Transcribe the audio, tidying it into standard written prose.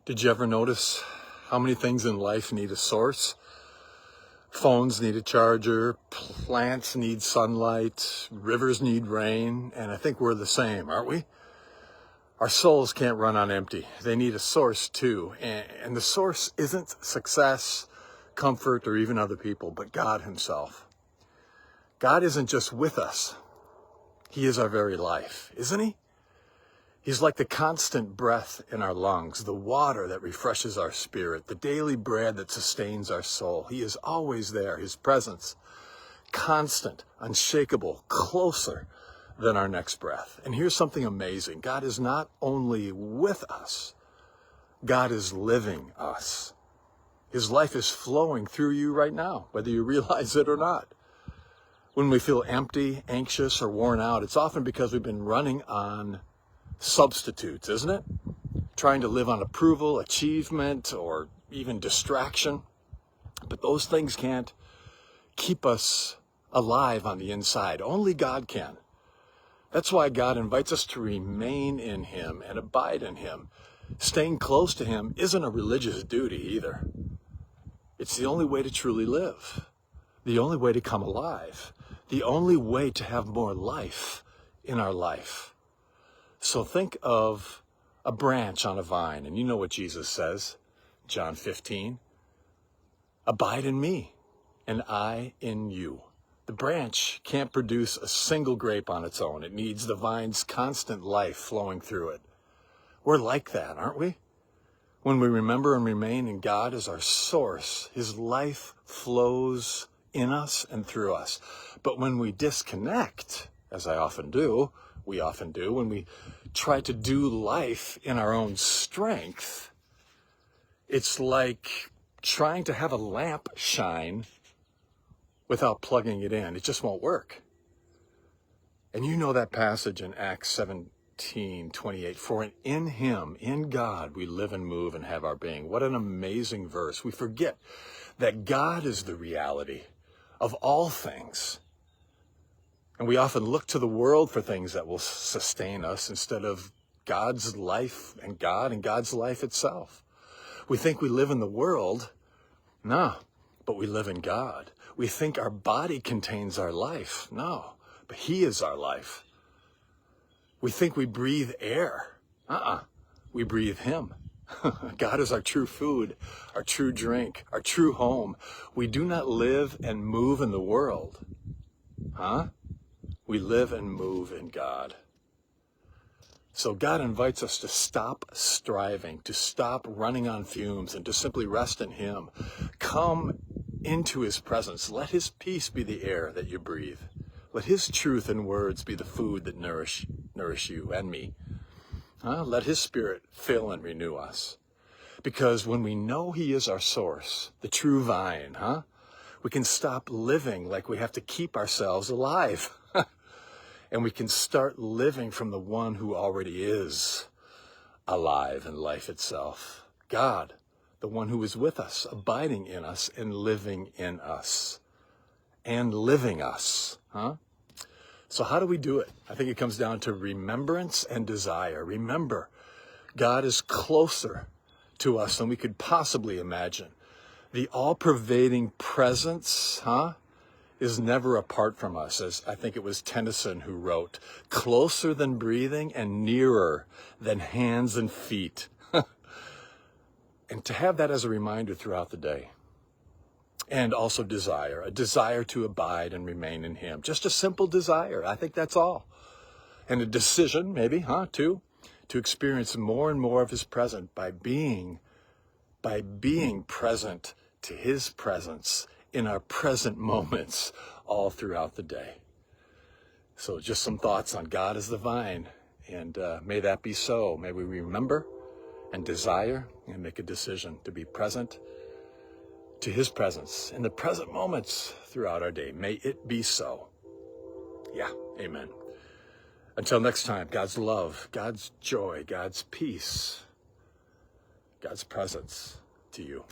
Did you ever notice how many things in life need a source? Phones need a charger, plants need sunlight, rivers need rain, and I think we're the same, aren't we? Our souls can't run on empty. They need a source too, and the source isn't success, comfort, or even other people, but God himself. God isn't just with us. He is our very life, isn't he? He's like the constant breath in our lungs, the water that refreshes our spirit, the daily bread that sustains our soul. He is always there, his presence, constant, unshakable, closer than our next breath. And here's something amazing. God is not only with us, God is living us. His life is flowing through you right now, whether you realize it or not. When we feel empty, anxious, or worn out, it's often because we've been running on substitutes, isn't it? Trying to live on approval, achievement, or even distraction. But those things can't keep us alive on the inside. Only God can. That's why God invites us to remain in him and abide in him. Staying close to him isn't a religious duty either. It's the only way to truly live, the only way to come alive, the only way to have more life in our life. So think of a branch on a vine, and you know what Jesus says, John 15, abide in me, and I in you. The branch can't produce a single grape on its own. It needs the vine's constant life flowing through it. We're like that, aren't we? When we remember and remain in God as our source, his life flows in us and through us. But when we disconnect, as I often do, we often do, when we try to do life in our own strength, it's like trying to have a lamp shine without plugging it in. It just won't work. And you know that passage in Acts 17:28, for in him, in God, we live and move and have our being. What an amazing verse. We forget that God is the reality of all things. And we often look to the world for things that will sustain us instead of God's life and God's life itself. We think we live in the world. No, but we live in God. We think our body contains our life. No, but he is our life. We think we breathe air. We breathe him. God is our true food, our true drink, our true home. We do not live and move in the world. We live and move in God. So God invites us to stop striving, to stop running on fumes, and to simply rest in him. Come into his presence. Let his peace be the air that you breathe. Let his truth and words be the food that nourish you and me. Let his spirit fill and renew us. Because when we know he is our source, the true vine, we can stop living like we have to keep ourselves alive. And we can start living from the one who already is alive in life itself. God, the one who is with us, abiding in us and living in us. And living us. So how do we do it? I think it comes down to remembrance and desire. Remember, God is closer to us than we could possibly imagine. The all-pervading presence, is never apart from us, as I think it was Tennyson who wrote, closer than breathing and nearer than hands and feet. And to have that as a reminder throughout the day. And also desire, a desire to abide and remain in him. Just a simple desire. I think that's all. And a decision, maybe, to experience more and more of his presence by being present to his presence in our present moments all throughout the day. So just some thoughts on God as the vine, and may that be so. May we remember and desire and make a decision to be present to his presence in the present moments throughout our day. May it be so. Yeah, amen. Until next time, God's love, God's joy, God's peace, God's presence to you.